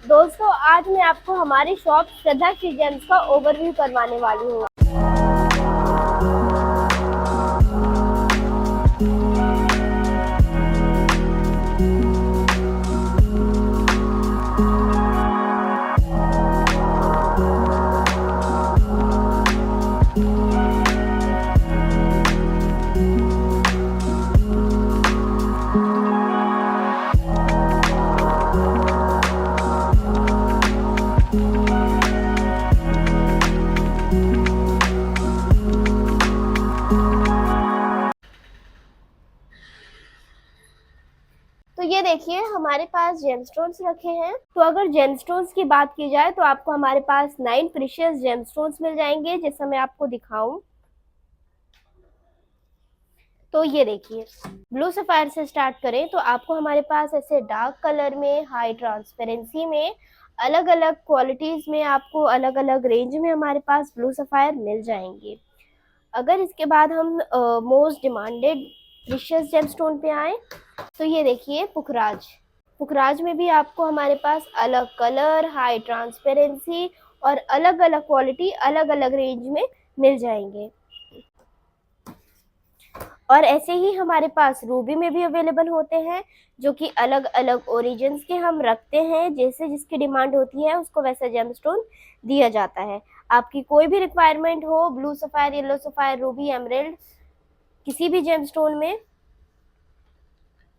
दोस्तों, आज मैं आपको हमारी शॉप श्रद्धा श्री जेम्स का ओवरव्यू करवाने वाली हूँ। तो ये देखिए, हमारे पास जेमस्टोन्स रखे हैं। तो अगर जेमस्टोन्स की बात की जाए तो आपको हमारे पास 9 प्रीशियस जेमस्टोन्स मिल जाएंगे, जैसा मैं आपको दिखाऊं। तो ये देखिए, ब्लू सफायर से स्टार्ट करें तो आपको हमारे पास ऐसे डार्क कलर में, हाई ट्रांसपेरेंसी में, अलग अलग क्वालिटीज में, आपको अलग अलग रेंज में हमारे पास ब्लू सफायर मिल जाएंगे। अगर इसके बाद हम मोस्ट डिमांडेड प्रीशियस जेमस्टोन पे आए तो ये देखिए, पुखराज। पुखराज में भी आपको हमारे पास अलग कलर, हाई ट्रांसपेरेंसी और अलग अलग क्वालिटी, अलग अलग रेंज में मिल जाएंगे। और ऐसे ही हमारे पास रूबी में भी अवेलेबल होते हैं, जो कि अलग अलग ओरिजिन्स के हम रखते हैं। जैसे जिसकी डिमांड होती है उसको वैसा जेमस्टोन दिया जाता है। आपकी कोई भी रिक्वायरमेंट हो, blue sapphire, yellow sapphire, Ruby, emerald, किसी भी जेमस्टोन में,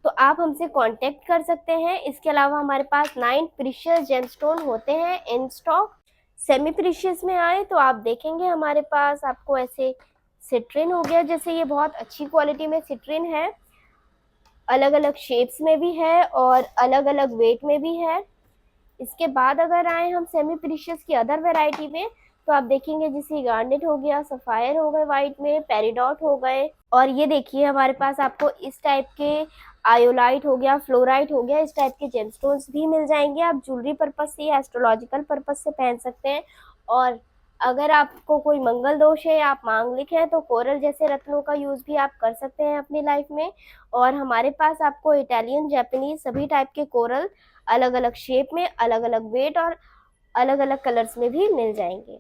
तो आप हमसे कांटेक्ट कर सकते हैं। इसके अलावा हमारे पास 9 प्रीशियस जेमस्टोन होते हैं इन स्टॉक। सेमी प्रीशियस में आए तो आप देखेंगे हमारे पास आपको ऐसे सिट्रिन हो गया, जैसे ये बहुत अच्छी क्वालिटी में सिट्रिन है, अलग अलग शेप्स में भी है और अलग अलग वेट में भी है। इसके बाद अगर आए हम सेमी प्रीशियस की अदर वेराइटी में, तो आप देखेंगे जैसे गार्नेट हो गया, सफायर हो गए वाइट में, पेरिडॉट हो गए, और ये देखिए हमारे पास आपको इस टाइप के आयोलाइट हो गया, फ्लोराइट हो गया, इस टाइप के जेमस्टोन्स भी मिल जाएंगे। आप ज्वेलरी पर्पस से या एस्ट्रोलॉजिकल पर्पस से पहन सकते हैं। और अगर आपको कोई मंगल दोष है या आप मांगलिक हैं तो कोरल जैसे रत्नों का यूज भी आप कर सकते हैं अपनी लाइफ में। और हमारे पास आपको इटालियन, जापानीज सभी टाइप के कोरल अलग अलग शेप में, अलग अलग वेट और अलग अलग कलर्स में भी मिल जाएंगे।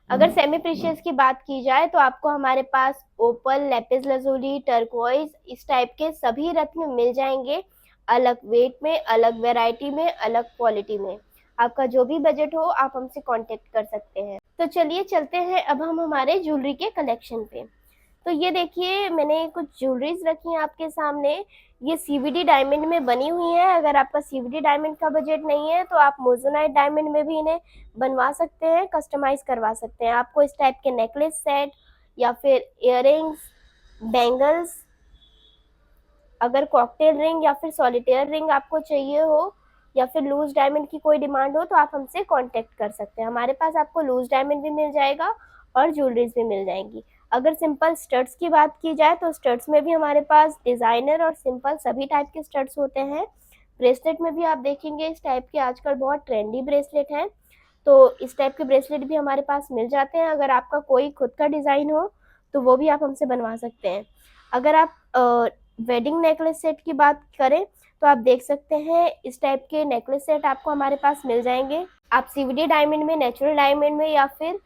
अगर सेमी प्रीशियस की बात की जाए तो आपको हमारे पास ओपल, लेपिस लजूली, टर्कोइज, इस टाइप के सभी रत्न मिल जाएंगे, अलग वेट में, अलग वेराइटी में, अलग क्वालिटी में। आपका जो भी बजट हो आप हमसे कांटेक्ट कर सकते हैं। तो चलिए चलते हैं अब हम हमारे ज्वेलरी के कलेक्शन पे। तो ये देखिए, मैंने कुछ ज्वेलरीज रखी हैं आपके सामने। ये सीवीडी डायमंड में बनी हुई है। अगर आपका सीवीडी डायमंड का बजट नहीं है तो आप मोजोनाइट डायमंड में भी इन्हें बनवा सकते हैं, कस्टमाइज करवा सकते हैं। आपको इस टाइप के नेकलेस सेट या फिर इयररिंग्स, बैंगल्स, अगर कॉकटेल रिंग या फिर सॉलिटेयर रिंग आपको चाहिए हो, या फिर लूज डायमंड की कोई डिमांड हो, तो आप हमसे कांटेक्ट कर सकते हैं। हमारे पास आपको लूज डायमंड भी मिल जाएगा और ज्वेलरीज भी मिल जाएंगी। अगर सिंपल स्टड्स की बात की जाए तो स्टड्स में भी हमारे पास डिजाइनर और सिंपल सभी टाइप के स्टड्स होते हैं। ब्रेसलेट में भी आप देखेंगे इस टाइप के आजकल बहुत ट्रेंडी ब्रेसलेट हैं, तो इस टाइप के ब्रेसलेट भी हमारे पास मिल जाते हैं। अगर आपका कोई खुद का डिज़ाइन हो तो वो भी आप हमसे बनवा सकते हैं। अगर आप वेडिंग नेकलेस सेट की बात करें तो आप देख सकते हैं इस टाइप के नेकलेस सेट आपको हमारे पास मिल जाएंगे। आप सीवीडी डायमंड में, नेचुरल डायमंड में या फिर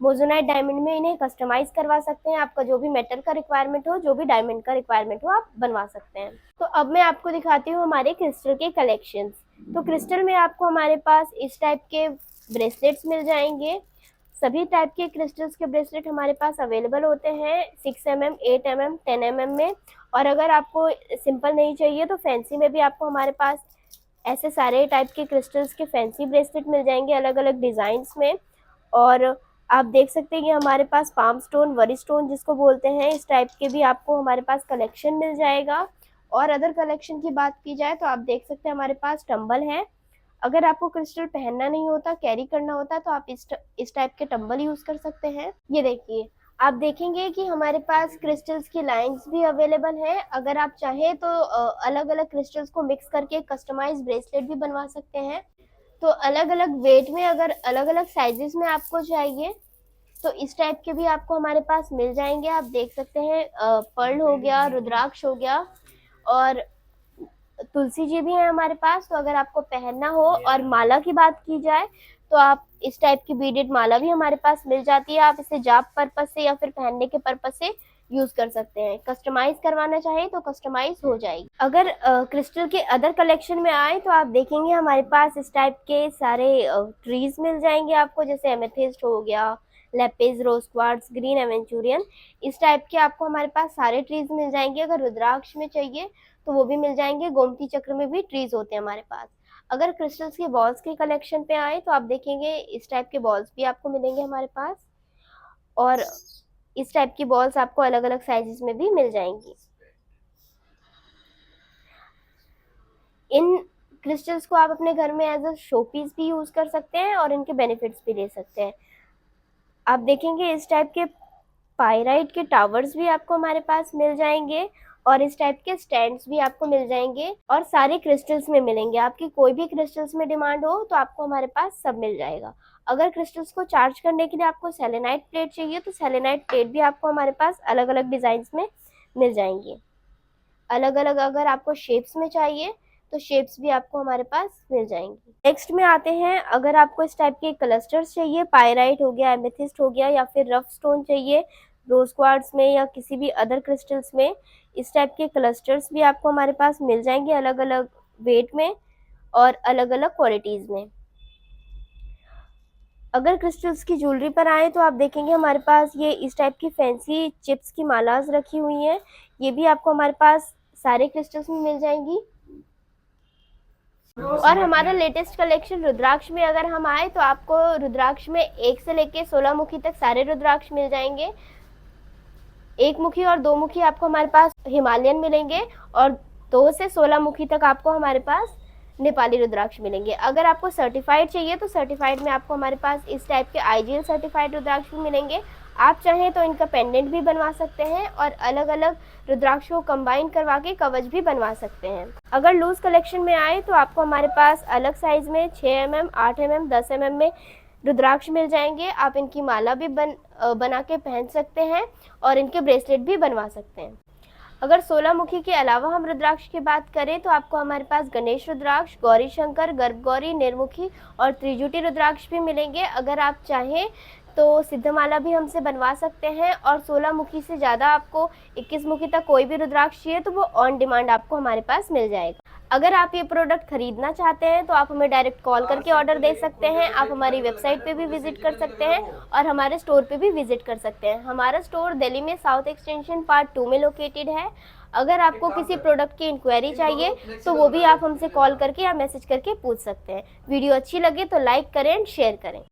मोजोनाइट डायमंड में इन्हें कस्टमाइज करवा सकते हैं। आपका जो भी मेटल का रिक्वायरमेंट हो, जो भी डायमंड का रिक्वायरमेंट हो, आप बनवा सकते हैं। तो अब मैं आपको दिखाती हूँ हमारे क्रिस्टल के कलेक्शंस। तो क्रिस्टल में आपको हमारे पास इस टाइप के ब्रेसलेट्स मिल जाएंगे। सभी टाइप के क्रिस्टल्स के ब्रेसलेट हमारे पास अवेलेबल होते हैं 6 mm, 8 mm, 10 mm में। और अगर आपको सिंपल नहीं चाहिए तो फैंसी में भी आपको हमारे पास ऐसे सारे टाइप के क्रिस्टल्स के फैंसी ब्रेसलेट मिल जाएंगे अलग अलग डिज़ाइंस में। और आप देख सकते हैं कि हमारे पास पाम स्टोन, वरी स्टोन जिसको बोलते हैं, इस टाइप के भी आपको हमारे पास कलेक्शन मिल जाएगा। और अदर कलेक्शन की बात की जाए तो आप देख सकते हैं हमारे पास टंबल है। अगर आपको क्रिस्टल पहनना नहीं होता, कैरी करना होता, तो आप इस टाइप के टंबल यूज कर सकते हैं। ये देखिए, आप देखेंगे कि हमारे पास क्रिस्टल्स की लाइंस भी अवेलेबल है। अगर आप चाहें तो अलग अलग क्रिस्टल्स को मिक्स करके कस्टमाइज ब्रेसलेट भी बनवा सकते हैं। तो अलग अलग वेट में, अगर अलग अलग साइजेस में आपको चाहिए तो इस टाइप के भी आपको हमारे पास मिल जाएंगे। आप देख सकते हैं पर्ल हो गया, रुद्राक्ष हो गया और तुलसी जी भी है हमारे पास, तो अगर आपको पहनना हो। और माला की बात की जाए तो आप इस टाइप की बीडेड माला भी हमारे पास मिल जाती है। आप इसे जाप पर्पस से या फिर पहनने के पर्पस से यूज कर सकते हैं। कस्टमाइज करवाना चाहे तो कस्टमाइज हो जाएगी। अगर क्रिस्टल के अदर कलेक्शन में आए तो आप देखेंगे हमारे पास इस टाइप के सारे ट्रीज मिल जाएंगे आपको, जैसे एमेथिस्ट हो गया, लेपिस, रोज क्वार्ट्ज, ग्रीन एवेंचुरियन, इस टाइप के आपको हमारे पास सारे ट्रीज मिल जाएंगे। अगर रुद्राक्ष में चाहिए तो वो भी मिल जाएंगे। गोमती चक्र में भी ट्रीज होते हैं हमारे पास। अगर क्रिस्टल्स के बॉल्स के कलेक्शन पे आए तो आप देखेंगे इस टाइप के बॉल्स भी आपको मिलेंगे हमारे पास, और इस टाइप की बॉल्स आपको अलग अलग साइजेस में भी मिल जाएंगी। इन क्रिस्टल्स को आप अपने घर में एज अ शो पीस भी यूज कर सकते हैं और इनके बेनिफिट्स भी ले सकते हैं। आप देखेंगे इस टाइप के पाइराइट के टावर्स भी आपको हमारे पास मिल जाएंगे, और इस टाइप के स्टैंड्स भी आपको मिल जाएंगे, और सारे क्रिस्टल्स में मिलेंगे। आपकी कोई भी क्रिस्टल्स में डिमांड हो तो आपको हमारे पास सब मिल जाएगा। अगर क्रिस्टल्स को चार्ज करने के लिए आपको सेलेनाइट प्लेट चाहिए तो सेलेनाइट प्लेट भी आपको हमारे पास अलग अलग डिजाइन में मिल जाएंगी। अलग अलग अगर आपको शेप्स में चाहिए तो शेप्स भी आपको हमारे पास मिल जाएंगी। नेक्स्ट में आते हैं, अगर आपको इस टाइप के क्लस्टर्स चाहिए, पायराइट हो गया, एमेथिस्ट हो गया, या फिर रफ स्टोन चाहिए रोज क्वार्ट्ज में या किसी भी अदर क्रिस्टल्स में, इस टाइप के क्लस्टर्स भी आपको हमारे पास मिल जाएंगे अलग अलग वेट में और अलग अलग क्वालिटीज में। अगर क्रिस्टल्स की ज्वेलरी पर आए तो आप देखेंगे हमारे पास ये इस टाइप की फैंसी चिप्स की मालाज रखी हुई हैं। ये भी आपको हमारे पास सारे क्रिस्टल्स में मिल जाएंगी। और हमारा लेटेस्ट कलेक्शन रुद्राक्ष में अगर हम आए तो आपको रुद्राक्ष में 1 से लेके 16 मुखी तक सारे रुद्राक्ष मिल जाएंगे। 1 मुखी और 2 मुखी आपको हमारे पास हिमालयन मिलेंगे, और 2 से 16 मुखी तक आपको हमारे पास नेपाली रुद्राक्ष मिलेंगे। अगर आपको सर्टिफाइड चाहिए तो सर्टिफाइड में आपको हमारे पास इस टाइप के IGL सर्टिफाइड रुद्राक्ष भी मिलेंगे। आप चाहें तो इनका पेंडेंट भी बनवा सकते हैं और अलग अलग रुद्राक्ष को कंबाइन करवा के कवच भी बनवा सकते हैं। अगर लूज कलेक्शन में आए तो आपको हमारे पास अलग साइज में 6 mm, 8 mm, 10 mm में रुद्राक्ष मिल जाएंगे। आप इनकी माला भी बना के पहन सकते हैं और इनके ब्रेसलेट भी बनवा सकते हैं। अगर 16 मुखी के अलावा हम रुद्राक्ष की बात करें तो आपको हमारे पास गणेश रुद्राक्ष, गौरी शंकर, गर्भ गौरी, निर्मुखी और त्रिजुटी रुद्राक्ष भी मिलेंगे। अगर आप चाहें तो सिद्धमाला भी हमसे बनवा सकते हैं, और 16 मुखी से ज़्यादा आपको 21 मुखी तक कोई भी रुद्राक्ष चाहिए तो वो ऑन डिमांड आपको हमारे पास मिल जाएगा। अगर आप ये प्रोडक्ट खरीदना चाहते हैं तो आप हमें डायरेक्ट कॉल करके ऑर्डर दे सकते हैं। आप हमारी वेबसाइट पे भी विजिट कर सकते हैं और हमारे स्टोर पे भी विजिट कर सकते हैं। हमारा स्टोर दिल्ली में साउथ एक्सटेंशन पार्ट 2 में लोकेटेड है। अगर आपको किसी प्रोडक्ट की इंक्वायरी चाहिए तो वो भी आप हमसे कॉल करके या मैसेज करके पूछ सकते हैं। वीडियो अच्छी लगे तो लाइक करें एंड शेयर करें।